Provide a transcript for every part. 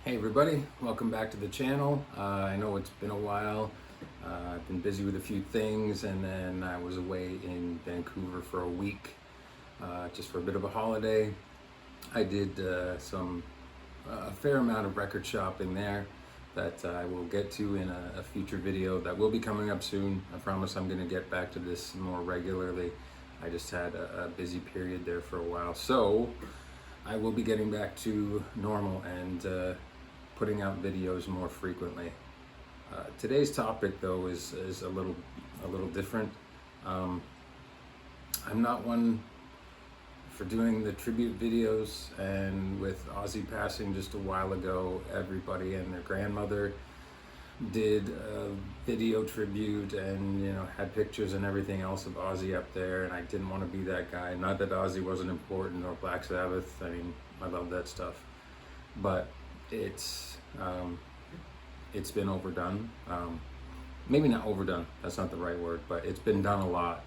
Hey everybody, welcome back to the channel. I know it's been a while. I've been busy with a few things, and then I was away in Vancouver for a week, just for a bit of a holiday. I did a fair amount of record shopping there that I will get to in a future video that will be coming up soon. I promise I'm going to get back to this more regularly. I just had a busy period there for a while, so I will be getting back to normal and putting out videos more frequently. Today's topic, though, is a little different. I'm not one for doing the tribute videos, and with Ozzy passing just a while ago, everybody and their grandmother did a video tribute and had pictures and everything else of Ozzy up there, and I didn't want to be that guy. Not that Ozzy wasn't important or Black Sabbath. I mean, I love that stuff, but it's been overdone. Maybe not overdone, that's not the right word, but it's been done a lot,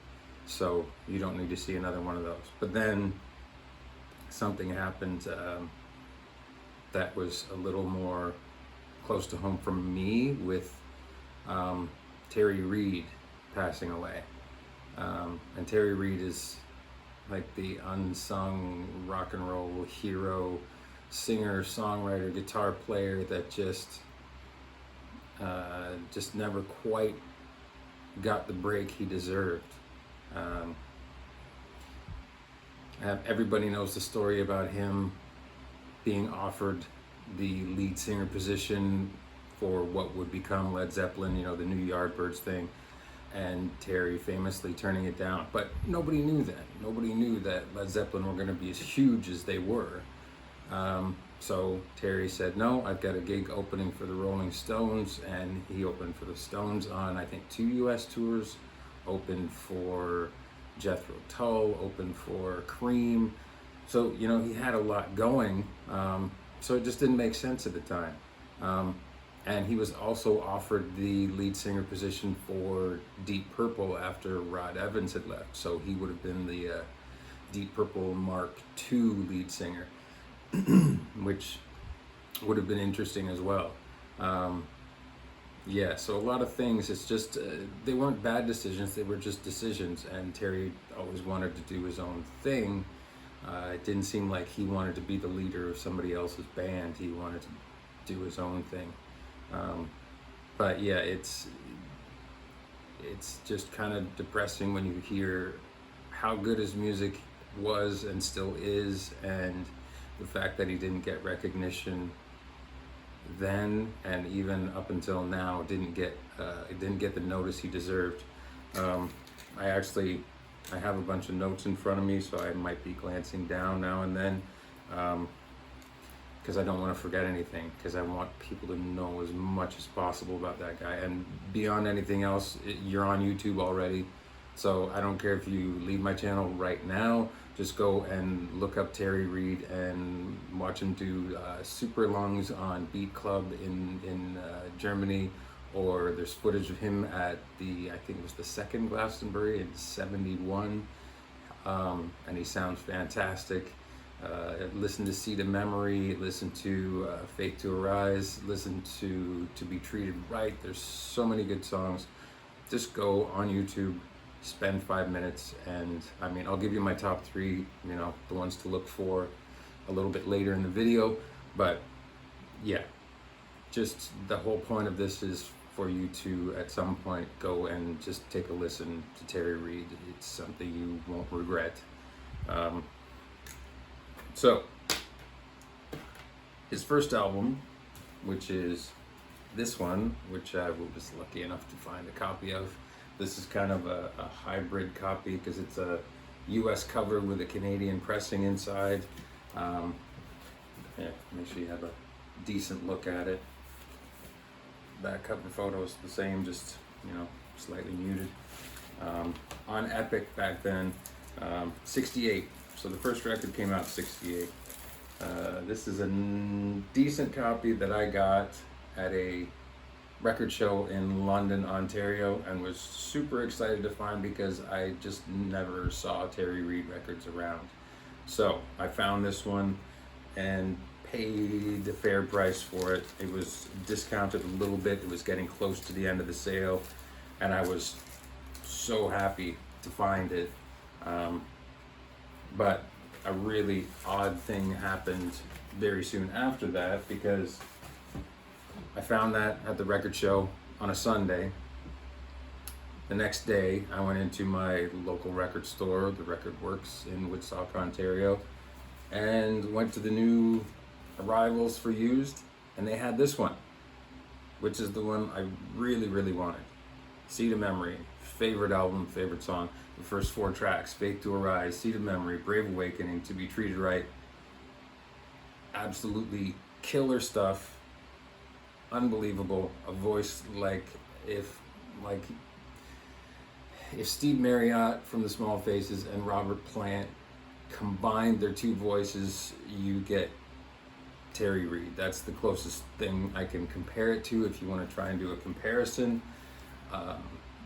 so you don't need to see another one of those. But then something happened that was a little more close to home for me, with Terry Reid passing away. And Terry Reid is like the unsung rock and roll hero, singer, songwriter, guitar player that just never quite got the break he deserved. Everybody knows the story about him being offered the lead singer position for what would become Led Zeppelin, the new Yardbirds thing, and Terry famously turning it down. But nobody knew then. Nobody knew that Led Zeppelin were going to be as huge as they were. So Terry said, no, I've got a gig opening for the Rolling Stones, and he opened for the Stones on, I think, 2 US tours, opened for Jethro Tull, opened for Cream. So, he had a lot going, so it just didn't make sense at the time. And he was also offered the lead singer position for Deep Purple after Rod Evans had left, so he would have been the Deep Purple Mark II lead singer, which would have been interesting as well. So a lot of things, it's just, they weren't bad decisions, they were just decisions, and Terry always wanted to do his own thing. It didn't seem like he wanted to be the leader of somebody else's band. He wanted to do his own thing. But yeah, it's just kind of depressing when you hear how good his music was and still is, and the fact that he didn't get recognition then, and even up until now didn't get the notice he deserved. I have a bunch of notes in front of me, so I might be glancing down now and then, because I don't want to forget anything, because I want people to know as much as possible about that guy. And beyond anything else, you're on YouTube already, so I don't care if you leave my channel right now. Just go and look up Terry Reid and watch him do Superlungs on Beat Club in Germany, or there's footage of him at I think it was the second Glastonbury in '71, and he sounds fantastic. Listen to Seed of Memory, listen to Fate to Arise, listen to Be Treated Right. There's so many good songs. Just go on YouTube, spend 5 minutes, and I mean, I'll give you my top 3, the ones to look for a little bit later in the video. But yeah, just the whole point of this is for you to, at some point, go and just take a listen to Terry Reid. It's something you won't regret. So, his first album, which is this one, which I was lucky enough to find a copy of. This is kind of a hybrid copy, because it's a US cover with a Canadian pressing inside. Make sure you have a decent look at it. Back cover photo is the same, just slightly muted. On Epic back then, 68. So the first record came out in 68. This is a decent copy that I got at a record show in London, Ontario, and was super excited to find, because I just never saw Terry Reid records around. So I found this one, and paid the fair price for it. It was discounted a little bit. It was getting close to the end of the sale, and I was so happy to find it. But a really odd thing happened very soon after that, because I found that at the record show on a Sunday. The next day, I went into my local record store, the Record Works in Woodstock, Ontario, and went to the new arrivals for used, and they had this one, which is the one I really, really wanted. Seed of Memory, favorite album, favorite song. The first 4 tracks: Faith to Arise, Seed of Memory, Brave Awakening, To Be Treated Right. Absolutely killer stuff. Unbelievable. A voice like if Steve Marriott from the Small Faces and Robert Plant combined their 2 voices, you get Terry Reid. That's the closest thing I can compare it to if you want to try and do a comparison.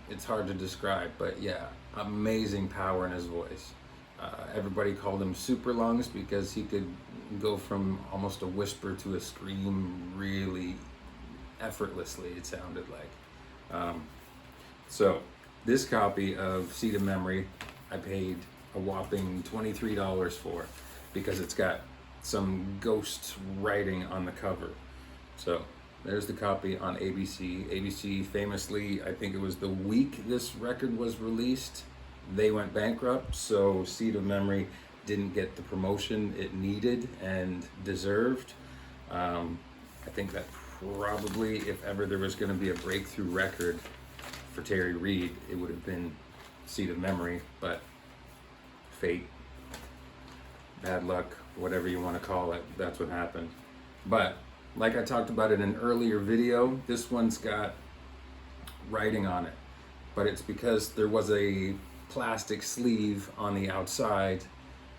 It's hard to describe, but yeah, amazing power in his voice. Everybody called him Superlungs because he could go from almost a whisper to a scream really effortlessly, it sounded like. So this copy of Seed of Memory I paid a whopping $23 for, because it's got some ghost writing on the cover. So there's the copy on ABC. ABC famously, I think it was the week this record was released, they went bankrupt, so Seed of Memory didn't get the promotion it needed and deserved. I think that probably, if ever there was going to be a breakthrough record for Terry Reid, it would have been Seed of Memory, but fate, bad luck, whatever you want to call it, that's what happened. But like I talked about in an earlier video, this one's got writing on it, but it's because there was a plastic sleeve on the outside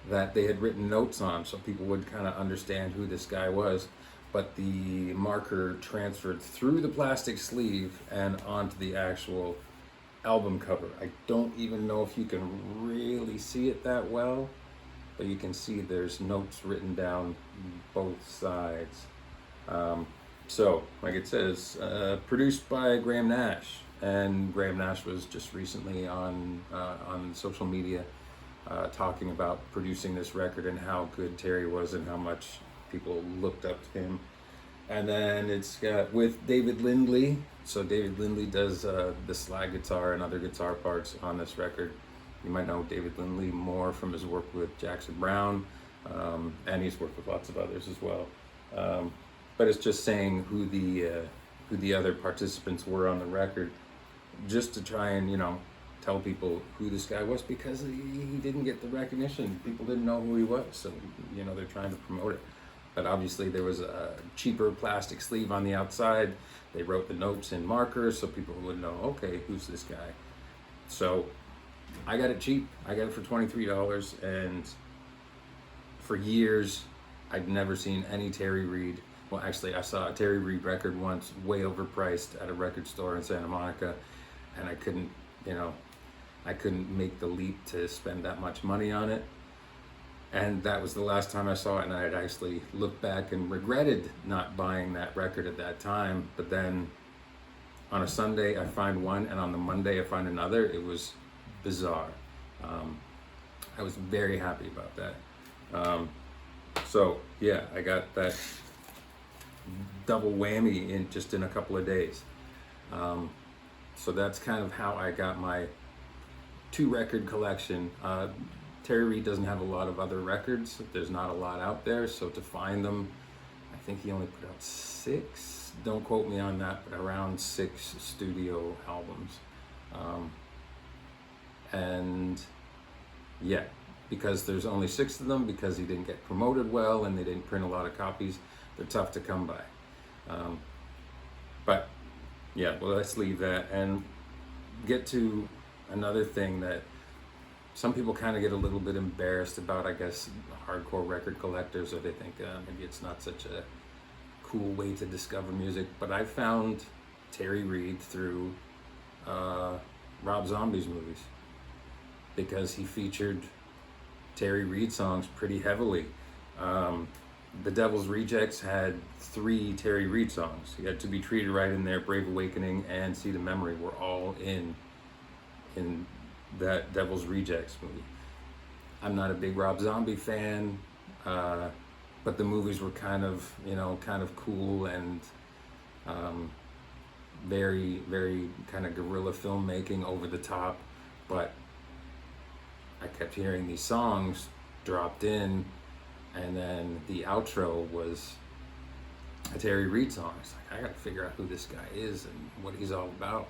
that they had written notes on, so people would kind of understand who this guy was. But the marker transferred through the plastic sleeve and onto the actual album cover. I don't even know if you can really see it that well, but you can see there's notes written down both sides. So, like it says, produced by Graham Nash, and Graham Nash was just recently on social media talking about producing this record and how good Terry was and how much people looked up to him. And then it's got with David Lindley. So David Lindley does the slide guitar and other guitar parts on this record. You might know David Lindley more from his work with Jackson Browne, and he's worked with lots of others as well. But it's just saying who the other participants were on the record, just to try and tell people who this guy was, because he didn't get the recognition. People didn't know who he was, so they're trying to promote it. But obviously there was a cheaper plastic sleeve on the outside. They wrote the notes in markers so people would know, okay, who's this guy? So I got it cheap. I got it for $23, and for years I'd never seen any Terry Reid. Well, actually, I saw a Terry Reid record once, way overpriced, at a record store in Santa Monica, and I couldn't make the leap to spend that much money on it. And that was the last time I saw it, and I had actually looked back and regretted not buying that record at that time. But then on a Sunday I find one, and on the Monday I find another. It was bizarre. I was very happy about that. So yeah, I got that double whammy in a couple of days. So that's kind of how I got my 2-record collection. Terry Reid doesn't have a lot of other records. There's not a lot out there, so to find them, I think he only put out 6, don't quote me on that, but around 6 studio albums. And yeah, because there's only 6 of them, because he didn't get promoted well and they didn't print a lot of copies, they're tough to come by. But yeah, well, let's leave that and get to another thing that some people kind of get a little bit embarrassed about, I guess, hardcore record collectors, or they think maybe it's not such a cool way to discover music. But I found Terry Reid through Rob Zombie's movies, because he featured Terry Reid songs pretty heavily. The Devil's Rejects had 3 Terry Reid songs. You had To Be Treated Right in there, Brave Awakening, and See the Memory were all in that Devil's Rejects movie. I'm not a big Rob Zombie fan, but the movies were kind of cool and very, very kind of guerrilla filmmaking, over the top. But I kept hearing these songs dropped in, and then the outro was a Terry Reid song. It's like, I gotta figure out who this guy is and what he's all about.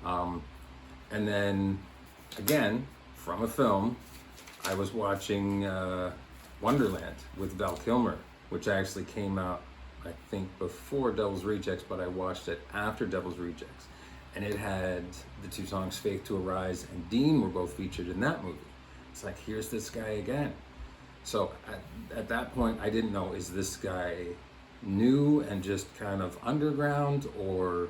And then again, from a film, I was watching Wonderland with Val Kilmer, which actually came out, I think, before Devil's Rejects, but I watched it after Devil's Rejects. And it had the 2 songs Faith to Arise and Dean were both featured in that movie. It's like, here's this guy again. So at that point, I didn't know, is this guy new and just kind of underground, or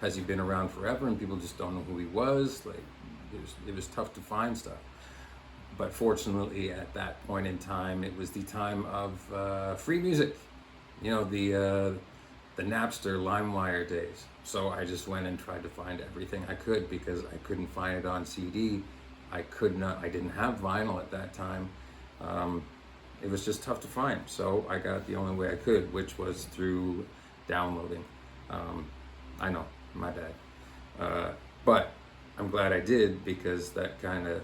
has he been around forever and people just don't know who he was? Like, it was tough to find stuff. But fortunately, at that point in time, it was the time of free music. You know, the Napster, LimeWire days. So I just went and tried to find everything I could, because I couldn't find it on CD. I didn't have vinyl at that time. It was just tough to find. So I got the only way I could, which was through downloading. I know, my bad. But I'm glad I did, because that kind of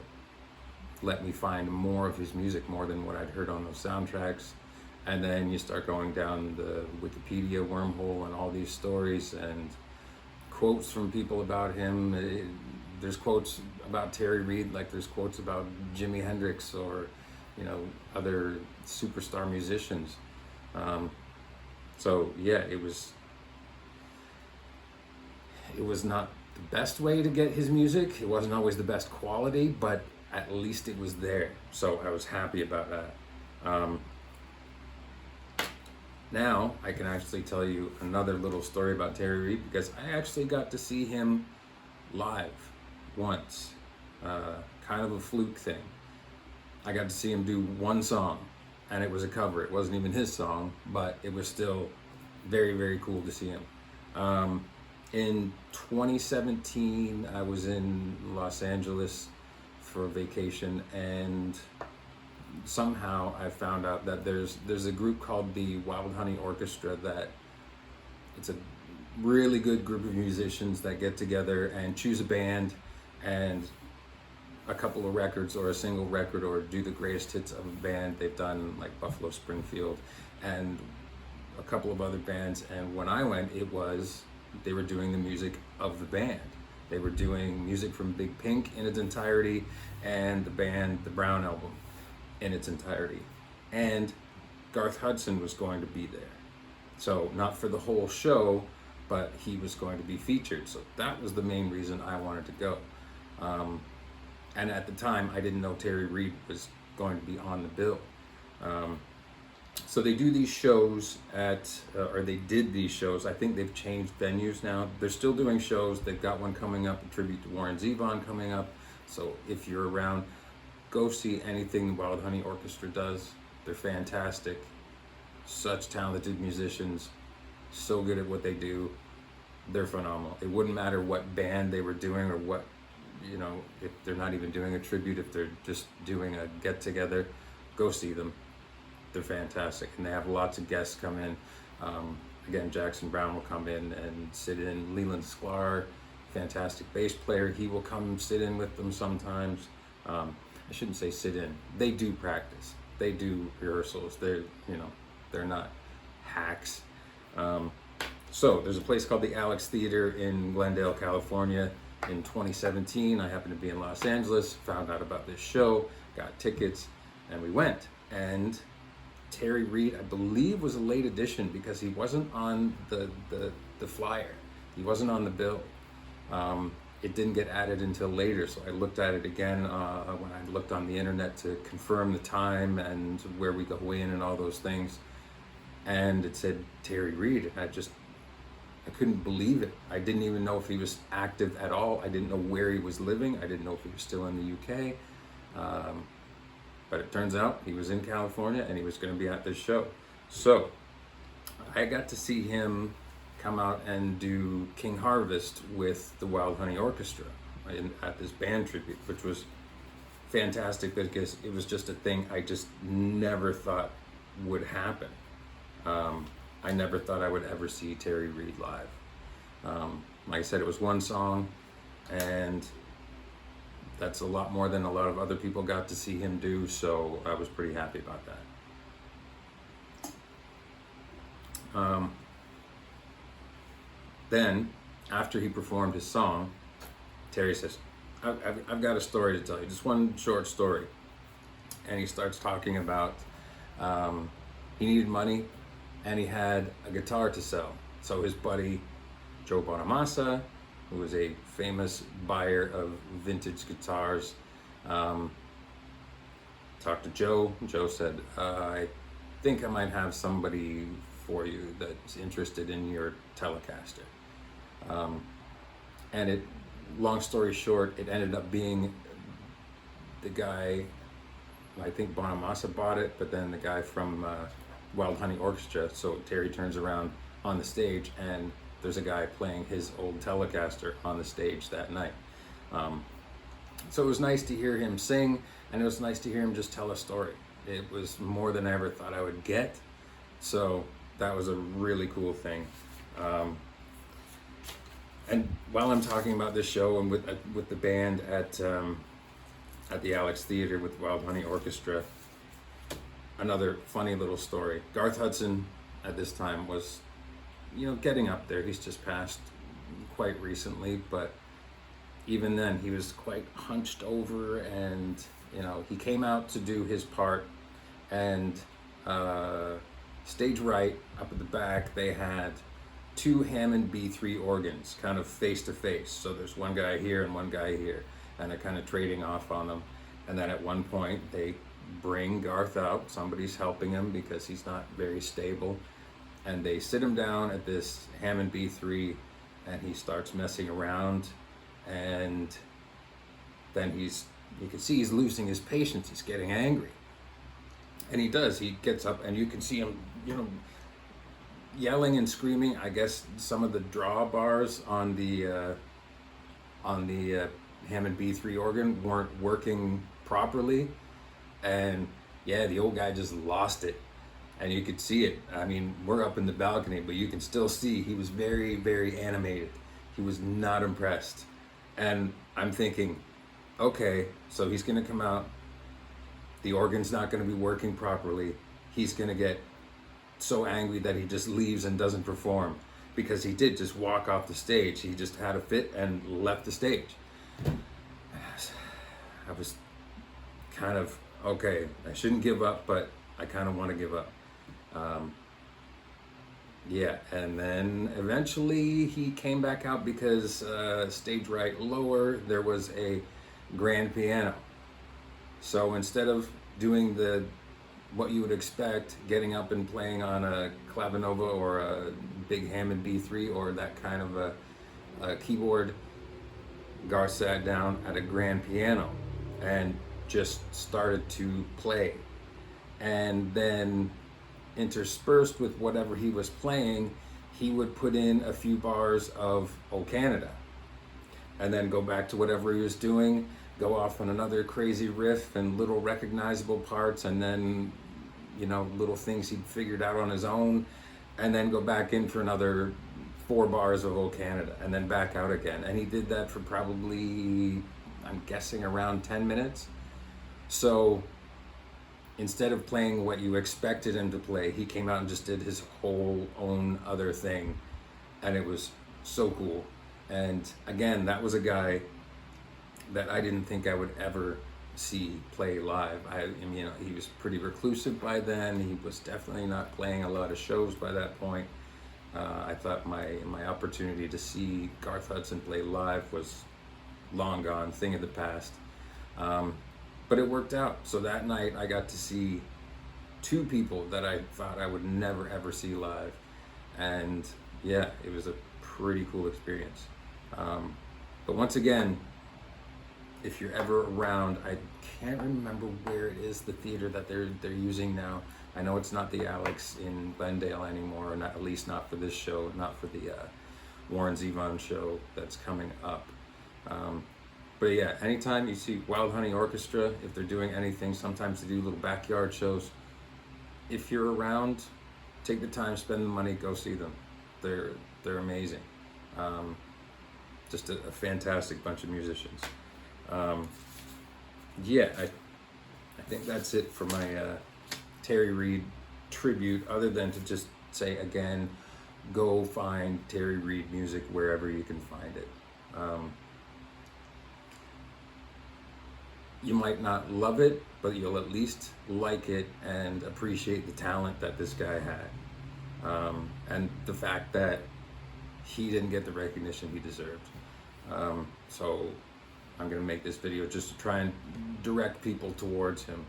let me find more of his music, more than what I'd heard on those soundtracks. And then you start going down the Wikipedia wormhole and all these stories and quotes from people about him. There's quotes about Terry Reid, like there's quotes about Jimi Hendrix or, other superstar musicians. So yeah, it was not the best way to get his music. It wasn't always the best quality, but at least it was there. So I was happy about that. Now I can actually tell you another little story about Terry Reid, because I actually got to see him live once, kind of a fluke thing. I got to see him do one song, and it was a cover. It wasn't even his song, but it was still very, very cool to see him. In 2017, I was in Los Angeles for a vacation, and somehow I found out that there's a group called the Wild Honey Orchestra, that it's a really good group of musicians that get together and choose a band and a couple of records, or a single record, or do the greatest hits of a band. They've done like Buffalo Springfield and a couple of other bands. And when I went, they were doing the music of the band. They were doing music from Big Pink in its entirety, and the band, the Brown Album, in its entirety. And Garth Hudson was going to be there. So not for the whole show, but he was going to be featured. So that was the main reason I wanted to go. And at the time, I didn't know Terry Reid was going to be on the bill. So they do these shows or they did these shows. I think they've changed venues now. They're still doing shows. They've got one coming up, a tribute to Warren Zevon coming up. So if you're around, go see anything the Wild Honey Orchestra does. They're fantastic. Such talented musicians. So good at what they do. They're phenomenal. It wouldn't matter what band they were doing, or what, if they're not even doing a tribute, if they're just doing a get together, go see them. They're fantastic, and they have lots of guests come in. Again, Jackson Browne will come in and sit in. Leland Sklar, fantastic bass player, he will come sit in with them sometimes. I shouldn't say sit in. They do practice. They do rehearsals. They're not hacks. So there's a place called the Alex Theater in Glendale, California. In 2017, I happened to be in Los Angeles, found out about this show, got tickets, and we went. And Terry Reid, I believe, was a late addition, because he wasn't on the flyer. He wasn't on the bill. It didn't get added until later, so I looked at it again when I looked on the internet to confirm the time and where we go in and all those things. And it said Terry Reid, and I couldn't believe it. I didn't even know if he was active at all. I didn't know where he was living. I didn't know if he was still in the UK. But it turns out he was in California, and he was going to be at this show. So I got to see him come out and do King Harvest with the Wild Honey Orchestra at this band tribute, which was fantastic because it was just a thing I just never thought would happen. I never thought I would ever see Terry Reid live. Like I said, it was one song, and that's a lot more than a lot of other people got to see him do, so I was pretty happy about that. Then, after he performed his song, Terry says, I've got a story to tell you, just one short story. And he starts talking about he needed money and he had a guitar to sell. So his buddy, Joe Bonamassa, who was a famous buyer of vintage guitars, talked to Joe. Joe said, I think I might have somebody for you that's interested in your Telecaster. And it, long story short, it ended up being the guy, I think Bonamassa bought it, but then the guy from Wild Honey Orchestra. So Terry turns around on the stage and there's a guy playing his old Telecaster on the stage that night. So it was nice to hear him sing, and it was nice to hear him just tell a story. It was more than I ever thought I would get. So that was a really cool thing. And while I'm talking about this show and with the band at the Alex Theater with Wild Honey Orchestra, another funny little story. Garth Hudson at this time was, getting up there. He's just passed quite recently, but even then he was quite hunched over, and he came out to do his part, and stage right up at the back they had two Hammond B3 organs kind of face to face. So there's one guy here and one guy here, and they're kind of trading off on them. And then at one point they bring Garth out, somebody's helping him because he's not very stable, and they sit him down at this Hammond B3 and he starts messing around, and then you can see he's losing his patience, he's getting angry. And he gets up and you can see him, yelling and screaming. I guess some of the drawbars on the Hammond B3 organ weren't working properly, and the old guy just lost it, and you could see it. I mean, we're up in the balcony, but you can still see he was very, very animated. He was not impressed, and I'm thinking, okay, so he's gonna come out, the organ's not gonna be working properly, he's gonna get so angry that he just leaves and doesn't perform, because he did just walk off the stage. He just had a fit and left the stage. I was kind of, okay, I shouldn't give up, but I kind of want to give up. And then eventually he came back out because stage right lower there was a grand piano. So instead of doing what you would expect, getting up and playing on a clavinova or a big Hammond B3 or that kind of a keyboard, Garth sat down at a grand piano and just started to play. And then interspersed with whatever he was playing, he would put in a few bars of O Canada and then go back to whatever he was doing, go off on another crazy riff and little recognizable parts, and then little things he'd figured out on his own, and then go back in for another 4 bars of O Canada and then back out again. And he did that for probably, I'm guessing, around 10 minutes. So instead of playing what you expected him to play, he came out and just did his whole own other thing, and it was so cool. And again, that was a guy that I didn't think I would ever see play live. He was pretty reclusive by then. He was definitely not playing a lot of shows by that point. I thought my opportunity to see Garth Hudson play live was long gone, thing of the past. But it worked out. So that night I got to see 2 people that I thought I would never ever see live. And it was a pretty cool experience. But once again, if you're ever around, I can't remember where it is, the theater that they're using now, I know it's not the Alex in Glendale anymore, or not, at least not for this show, not for the Warren Zevon show that's coming up. But yeah, anytime you see Wild Honey Orchestra, if they're doing anything, sometimes they do little backyard shows. If you're around, take the time, spend the money, go see them. They're amazing. Just a fantastic bunch of musicians. Yeah, I think that's it for my Terry Reid tribute, other than to just say again, go find Terry Reid music wherever you can find it. You might not love it, but you'll at least like it and appreciate the talent that this guy had. And the fact that he didn't get the recognition he deserved. So I'm gonna make this video just to try and direct people towards him.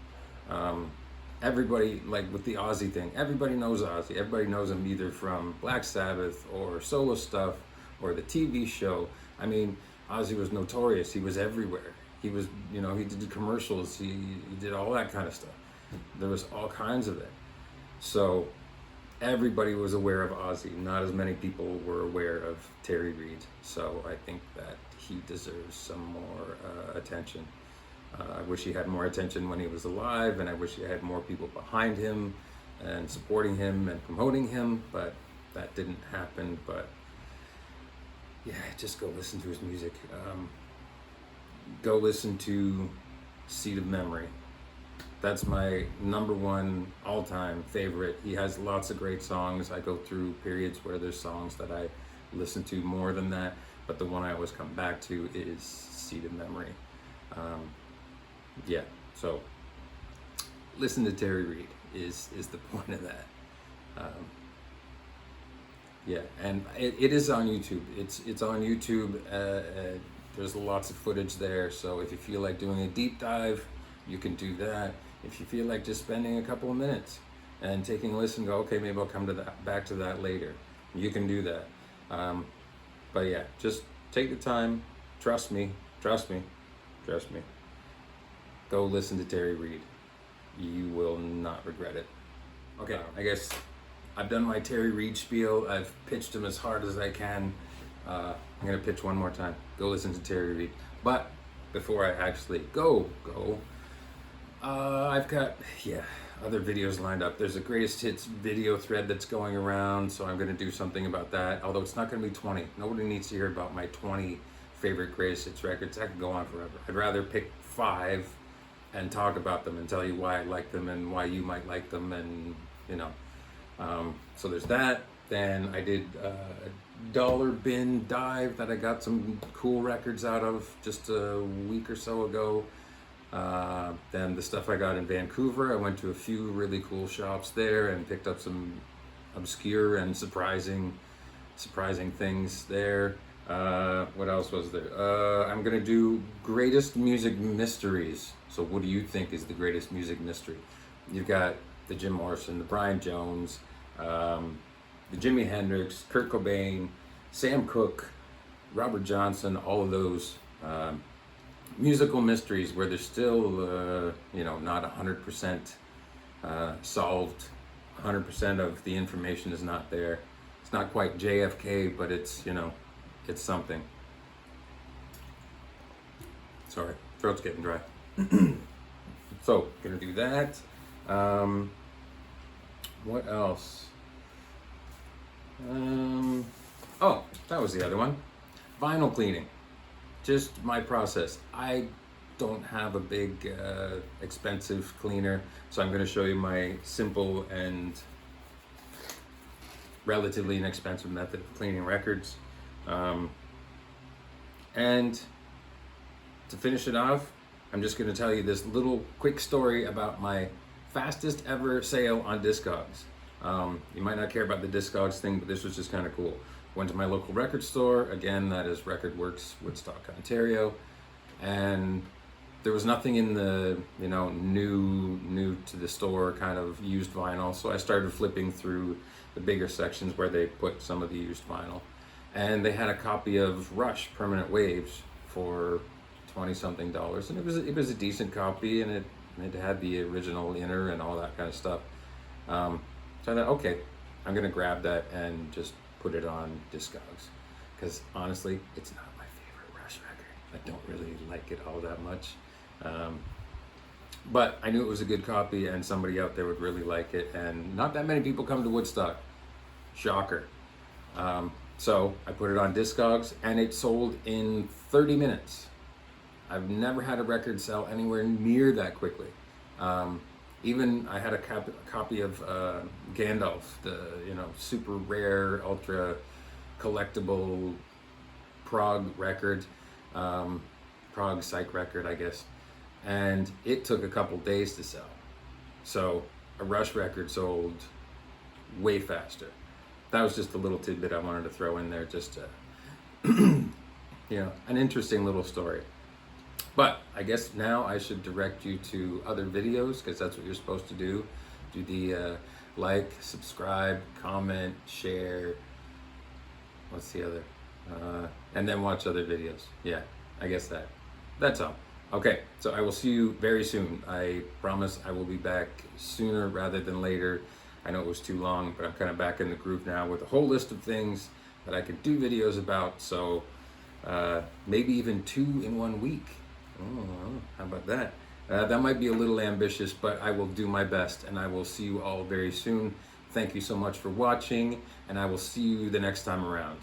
Everybody, like with the Ozzy thing, everybody knows Ozzy. Everybody knows him either from Black Sabbath or solo stuff or the TV show. I mean, Ozzy was notorious. He was everywhere. He was, you know, he did commercials. He did all that kind of stuff. There was all kinds of it. So everybody was aware of Ozzy. Not as many people were aware of Terry Reid. So I think that he deserves some more attention. I wish he had more attention when he was alive, and I wish he had more people behind him and supporting him and promoting him, but that didn't happen. But yeah, just go listen to his music. Go listen to Seed of Memory. That's my number one all-time favorite. He has lots of great songs. I go through periods where there's songs that I listen to more than that, but the one I always come back to is Seed of Memory. Yeah, so listen to Terry Reid is the point of that. Yeah, and it is on YouTube. It's on YouTube. There's lots of footage there, so if you feel like doing a deep dive, you can do that. If you feel like just spending a couple of minutes and taking a listen, go, okay, maybe I'll come to that, back to that later. You can do that. But yeah, just take the time. Trust me. Go listen to Terry Reid. You will not regret it. Okay, I guess I've done my Terry Reid spiel. I've pitched him as hard as I can. I'm gonna pitch one more time. Go listen to Terry Reid. But before I actually go, I've got, other videos lined up. There's a greatest hits video thread that's going around, so I'm gonna do something about that. Although it's not gonna be 20. Nobody needs to hear about my 20 favorite greatest hits records. I could go on forever. I'd rather pick 5 and talk about them and tell you why I like them and why you might like them, and you know. So there's that. Then I did a dollar bin dive that I got some cool records out of just a week or so ago. Then the stuff I got in Vancouver, I went to a few really cool shops there and picked up some obscure and surprising things there. What else was there? I'm gonna do greatest music mysteries. So what do you think is the greatest music mystery? You've got the Jim Morrison, the Brian Jones, the Jimi Hendrix, Kurt Cobain, Sam Cooke, Robert Johnson, all of those musical mysteries where they're still, not 100% solved. 100% of the information is not there. It's not quite JFK, but it's, it's something. Sorry, throat's getting dry. So, gonna do that. What else? Oh, that was the other one. Vinyl cleaning. Just my process. I don't have a big expensive cleaner, so I'm going to show you my simple and relatively inexpensive method of cleaning records. And to finish it off, I'm just going to tell you this little quick story about my fastest ever sale on Discogs. You might not care about the Discogs thing, but this was just kind of cool. Went to my local record store, again, that is Record Works, Woodstock, Ontario, and there was nothing in the, new to the store kind of used vinyl, so I started flipping through the bigger sections where they put some of the used vinyl, and they had a copy of Rush Permanent Waves for $20-something, and it was a decent copy, and it had the original inner and all that kind of stuff. So I thought, okay, I'm gonna grab that and just put it on Discogs, because honestly, it's not my favorite Rush record. I don't really like it all that much. But I knew it was a good copy and somebody out there would really like it, and not that many people come to Woodstock. Shocker. So I put it on Discogs and it sold in 30 minutes. I've never had a record sell anywhere near that quickly. Even I had a copy of Gandalf, the super rare, ultra collectible prog record, prog psych record, I guess, and it took a couple days to sell. So a Rush record sold way faster. That was just a little tidbit I wanted to throw in there, just to, an interesting little story. But I guess now I should direct you to other videos, because that's what you're supposed to do. Do the like, subscribe, comment, share. What's the other? And then watch other videos. Yeah, I guess that's all. Okay, so I will see you very soon. I promise I will be back sooner rather than later. I know it was too long, but I'm kind of back in the groove now with a whole list of things that I could do videos about. So maybe even 2 in 1 week. Oh, how about that? That might be a little ambitious, but I will do my best, and I will see you all very soon. Thank you so much for watching, and I will see you the next time around.